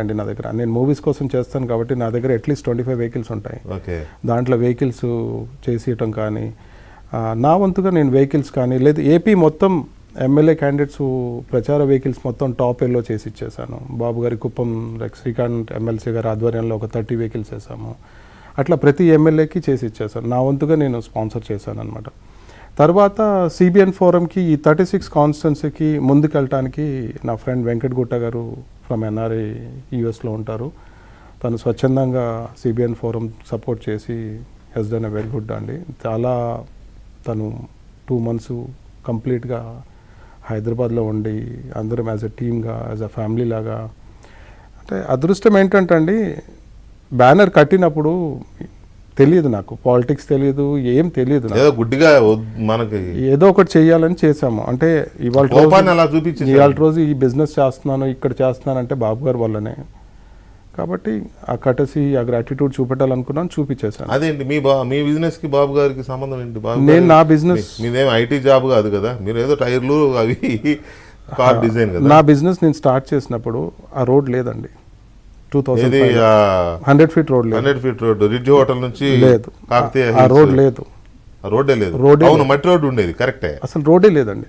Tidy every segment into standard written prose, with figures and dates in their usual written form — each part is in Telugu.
అండి నా దగ్గర. నేను మూవీస్ కోసం చేస్తాను కాబట్టి నా దగ్గర అట్లీస్ట్ 25 వెహికల్స్ ఉంటాయి. దాంట్లో వెహికల్స్ చేసేయటం కానీ, నా వంతుగా నేను వెహికల్స్ కానీ, లేదు ఏపీ మొత్తం ఎమ్మెల్యే క్యాండిడేట్స్ ప్రచార వెహికల్స్ మొత్తం టాప్ ఎల్లో చేసి ఇచ్చేసాను. బాబు గారి కుప్పం శ్రీకాంత్ ఎమ్మెల్సీ గారి ఆధ్వర్యంలో ఒక 30 వెహికల్స్ వేసాము. అట్లా ప్రతి ఎమ్మెల్యేకి చేసి ఇచ్చేసాను. నా వంతుగా నేను స్పాన్సర్ చేశాను అనమాట. తర్వాత సిబిఎన్ ఫోరంకి ఈ 36 కాన్స్టిట్యున్సీకి ముందుకెళ్ళటానికి నా ఫ్రెండ్ వెంకట్ గుట్ట గారు ఫ్రమ్ ఎన్ఆర్ఐ యూఎస్లో ఉంటారు. తను స్వచ్ఛందంగా సిబిఎన్ ఫోరం సపోర్ట్ చేసి he's done a very good అండి. చాలా తను 2 months కంప్లీట్గా హైదరాబాద్లో ఉండి అందరం యాజ్ ఎ టీమ్గా, యాజ్ ఎ ఫ్యామిలీ లాగా. అంటే అదృష్టం ఏంటంటే అండి, బ్యానర్ కట్టినప్పుడు తెలియదు, నాకు పాలిటిక్స్ తెలియదు, ఏం తెలియదు, గుడ్డిగా మనకి ఏదో ఒకటి చేయాలని చేసాము. అంటే ఇవాళ రోజు ఈ బిజినెస్ చేస్తున్నాను, ఇక్కడ చేస్తున్నాను అంటే బాబు గారి వల్లనే. కాబట్టి ఆ కటసి, ఆ గ్రాటిట్యూడ్ చూపెట్టాలనుకున్నాను, చూపించేసాను. అదేంటి మీ బిజినెస్ కి బాబు గారికి సంబంధం ఏంటి? నేను నా బిజినెస్, మీదేం ఐటీ జాబ్ కాదు కదా, మీరు ఏదో టైర్లు అవి కార్ డిజైన్ కదా. నా బిజినెస్ నేను స్టార్ట్ చేసినప్పుడు ఆ రోడ్ లేదండి. 100 feet రోడ్ లేదు. 100 feet రోడ్ రిడ్జ్ హోటల్ నుంచి లేదు, ఆ రోడ్ లేదు. రోడ్డే లేదు. అవును, మట్టి రోడ్డు ఉండేది, కరెక్టే. అసలు రోడే లేదండి.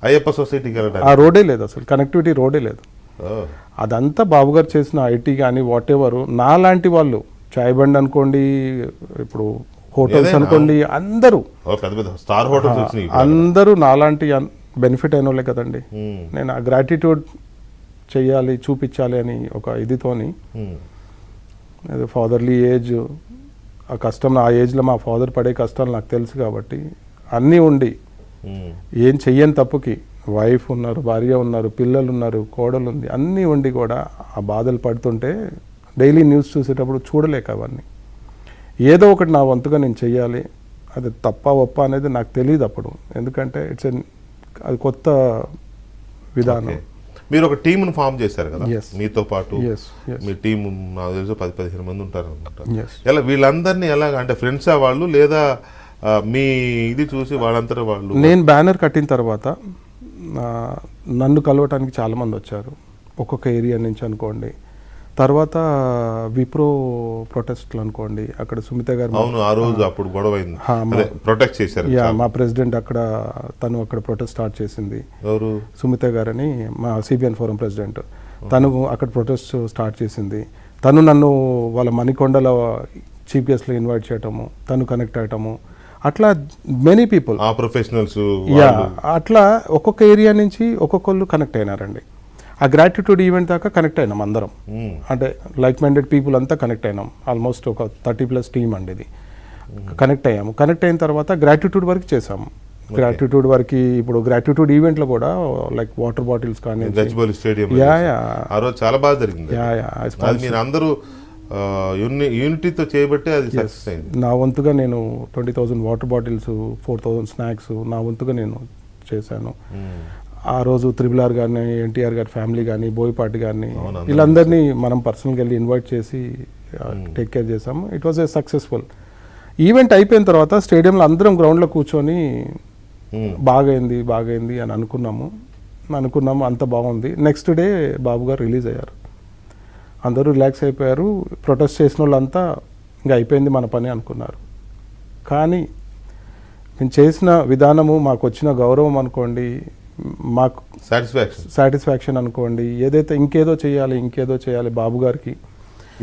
అయ్యప్ప సొసైటీకి ఆ రోడే లేదు, అసలు కనెక్టివిటీ రోడే లేదు. అదంతా బాబు గారు చేసిన ఐటీ కానీ వాట్ ఎవర్. నా లాంటి వాళ్ళు, చాయ్ బండ్ అనుకోండి, ఇప్పుడు హోటల్స్ అనుకోండి, అందరూ స్టార్ హోటల్స్ అందరూ నాలాంటి బెనిఫిట్ అయిన వాళ్ళే కదండి. నేను ఆ గ్రాటిట్యూడ్ చెయ్యాలి, చూపించాలి అని ఒక ఇదితోని, ఫాదర్లీ ఏజ్, ఆ కష్టం, ఆ ఏజ్లో మా ఫాదర్ పడే కష్టాలు నాకు తెలుసు కాబట్టి, అన్నీ ఉండి ఏం చెయ్యని తప్పుకి వైఫ్ ఉన్నారు, భార్య ఉన్నారు, పిల్లలు ఉన్నారు, కోడలు ఉంది, అన్నీ ఉండి కూడా ఆ బాధలు పడుతుంటే డైలీ న్యూస్ చూసేటప్పుడు చూడలేక అవన్నీ. ఏదో ఒకటి నా వంతుగా నేను చెయ్యాలి. అది తప్ప ఒప్ప అనేది నాకు తెలియదు అప్పుడు, ఎందుకంటే అది కొత్త విధానం. మీరు ఒక టీంను ఫామ్ చేశారు కదా, మీతో పాటు మీ టీం నాకు తెలుసు 10-15 మంది ఉంటారు అనమాట. ఎలా వీళ్ళందరినీ ఎలాగ, అంటే ఫ్రెండ్సా వాళ్ళు, లేదా మీ ఇది చూసి వాళ్ళంతా వాళ్ళు? నేను బ్యానర్ కట్టిన తర్వాత నన్ను కలవటానికి చాలామంది వచ్చారు, ఒక్కొక్క ఏరియా నుంచి అనుకోండి. తర్వాత విప్రో ప్రొటెస్ట్లు అనుకోండి, అక్కడ సుమిత గారు, అవును ఆ రోజు అప్పుడు గొడవ ప్రొటెక్ట్ చేశారు. మా ప్రెసిడెంట్ అక్కడ, తను అక్కడ ప్రొటెస్ట్ స్టార్ట్ చేసింది. ఎవరు? సుమిత గారని, మా సిబిఎన్ ఫోరం ప్రెసిడెంట్. తను అక్కడ ప్రొటెస్ట్ స్టార్ట్ చేసింది. తను నన్ను వాళ్ళ మణికొండల చీఫ్ గెస్ట్లో ఇన్వైట్ చేయటము, తను కనెక్ట్ అయ్యటము, అట్లా మెనీ పీపుల్, ప్రొఫెషనల్స్, అట్లా ఒక్కొక్క ఏరియా నుంచి ఒక్కొక్కళ్ళు కనెక్ట్ అయినారండి. ఆ గ్రాటిట్యూడ్ ఈవెంట్ దాకా కనెక్ట్ అయినాం అందరం. అంటే లైక్ మైండెడ్ పీపుల్ అంతా కనెక్ట్ అయినాం. ఆల్మోస్ట్ ఒక 30+ టీమ్ అండి ఇది. కనెక్ట్ అయ్యాము. కనెక్ట్ అయిన తర్వాత గ్రాటిట్యూడ్ వరకు చేసాము. గ్రాటిట్యూడ్ వరకు, ఇప్పుడు గ్రాటిట్యూడ్ ఈవెంట్లో కూడా లైక్ వాటర్ బాటిల్స్ కానీ, చాలా బాగా జరిగింది. అందరూ యూనిటీతో చేయబట్టి అది సక్సెస్ అయింది. నా వంతుగా నేను 20,000 వాటర్ బాటిల్స్, 4,000 స్నాక్స్ నా వంతుగా నేను చేశాను. ఆ రోజు RRR గారిని, ఎన్టీఆర్ గారి ఫ్యామిలీ కానీ, బోయపాటి గారిని, వీళ్ళందరినీ మనం పర్సనల్గా వెళ్ళి ఇన్వైట్ చేసి టేక్ కేర్ చేసాము. It was a successful event. అయిపోయిన తర్వాత స్టేడియంలో అందరం గ్రౌండ్లో కూర్చొని బాగైంది అని అనుకున్నాము. అంత బాగుంది. నెక్స్ట్ డే బాబు గారు రిలీజ్ అయ్యారు. అందరూ రిలాక్స్ అయిపోయారు. ప్రొటెస్ట్ చేసిన వాళ్ళంతా ఇంకా అయిపోయింది మన పని అనుకున్నారు. కానీ మేము చేసిన విధానము, మాకు వచ్చిన గౌరవం అనుకోండి, మాకు సాటిస్ఫాక్షన్ అనుకోండి, ఏదైతే ఇంకేదో చేయాలి బాబు గారికి,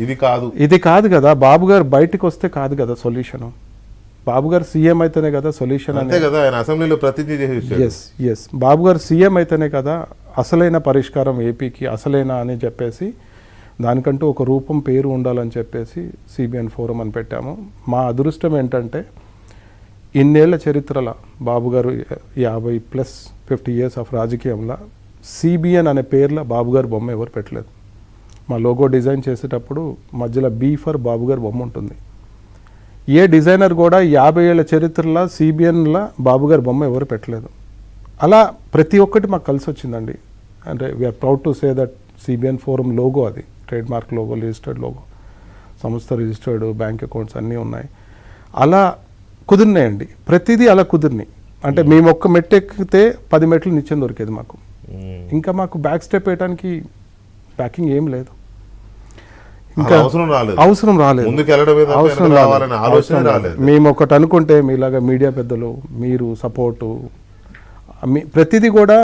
ఇది కాదు కదా. బాబు గారు బయటికి వస్తే కాదు కదా సొల్యూషన్. బాబు గారు సీఎం అయితేనే కదా సొల్యూషన్. అంతే కదా, ఆయన అసెంబ్లీలో ప్రతిజ్ఞ చేశారు. ఎస్ బాబు గారు సీఎం అయితేనే కదా అసలైన పరిష్కారం ఏపీకి అసలైన అని చెప్పేసి, దానికంటూ ఒక రూపం, పేరు ఉండాలని చెప్పేసి సిబిఎన్ ఫోరం అని పెట్టాము. మా అదృష్టం ఏంటంటే, ఇన్నేళ్ల చరిత్రల బాబు గారు 50+ years ఆఫ్ రాజకీయంలో సిబిఎన్ అనే పేర్ల బాబు గారు బొమ్మ ఎవరు పెట్టలేదు. మా లోగో డిజైన్ చేసేటప్పుడు మధ్యలో బీ ఫర్ బాబు గారు బొమ్మ ఉంటుంది. ఏ డిజైనర్ కూడా 50 ఏళ్ల చరిత్రలో సిబిఎన్లో బాబు గారు బొమ్మ ఎవరు పెట్టలేదు. అలా ప్రతి ఒక్కటి మాకు కలిసి వచ్చిందండి. అంటే we are proud to say that CBN forum logo, అది trademark logo, registered logo, సంస్థ రిజిస్టర్డ్, బ్యాంక్ అకౌంట్స్ అన్నీ ఉన్నాయి. అలా కుదిరినాయండి, ప్రతిదీ అలా కుదిరినాయి. అంటే మేము ఒక్క మెట్టు ఎక్కితే 10 మెట్లు నిత్యం దొరికేది మాకు. ఇంకా మాకు బ్యాక్ స్టెప్ వేయడానికి ప్యాకింగ్ ఏం లేదు. ఇంకా అవసరం రాలేదు, అవసరం రాలేదు, ముందుకు వెళ్ళడమే తప్ప వెనక్కి రావాలనే ఆలోచన రాలేదు. మేము ఒకటి అనుకుంటే మీలాగా మీడియా పెద్దలు మీరు సపోర్టు ప్రతిదీ కూడా